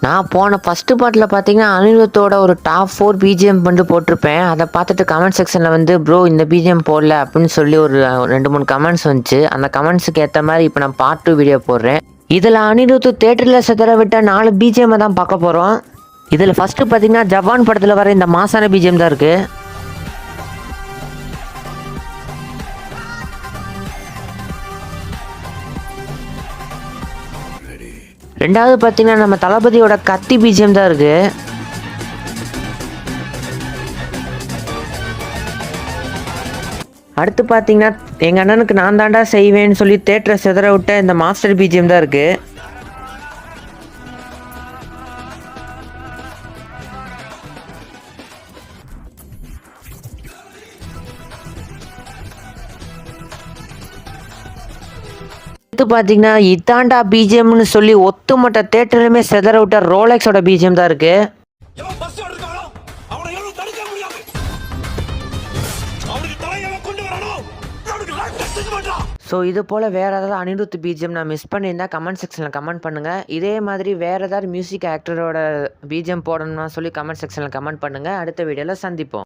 நான் போன ஃபஸ்ட்டு பாட்டில் பார்த்தீங்கன்னா அனிருத்தோட ஒரு டாப் 4 பிஜிஎம் போட்டிருப்பேன். அதை பார்த்துட்டு கமெண்ட் செக்ஷனில் வந்து ப்ரோ இந்த பிஜிஎம் போடல அப்படின்னு சொல்லி ஒரு 2-3 கமெண்ட்ஸ் வந்துச்சு. அந்த கமெண்ட்ஸுக்கு ஏற்ற மாதிரி இப்போ நான் பார்ட் 2 வீடியோ போடுறேன். இதில் அனிருத் தேட்டரில் சிதற விட்ட 4 பிஜிஎம் தான் பார்க்க போகிறோம். இதில் ஃபஸ்ட்டு பார்த்தீங்கன்னா ஜவான் படத்தில் வர இந்த மாசான பிஜிஎம் தான் இருக்குது. ரெண்டாவது பார்த்தீங்கன்னா நம்ம தளபதியோட கத்தி பிஜிஎம் தான் இருக்கு. அடுத்து பார்த்தீங்கன்னா எங்கள் அண்ணனுக்கு நான் தாண்டா செய்வேன்னு சொல்லி தேட்டரை சிதற விட்ட இந்த மாஸ்டர் பிஜிஎம் தான் இருக்கு. அடுத்து பார்த்தீங்கன்னா இதாண்டா பிஜிஎம்னு சொல்லி ஒத்துமொட்ட தேட்டருமே செதற விட்ட ரோலெக்ஸோட பிஜிஎம் தான் இருக்கு. ஸோ இது போல் வேறு ஏதாவது அனிருத் பிஜிஎம் நான் மிஸ் பண்ணியிருந்தா கமெண்ட் செக்ஷனில் கமெண்ட் பண்ணுங்கள். இதே மாதிரி வேறு ஏதாவது மியூசிக் ஆக்டரோட பிஜிஎம் போடணும்னா சொல்லி கமெண்ட் செக்ஷனில் கமெண்ட் பண்ணுங்கள். அடுத்த வீடியோவில் சந்திப்போம்.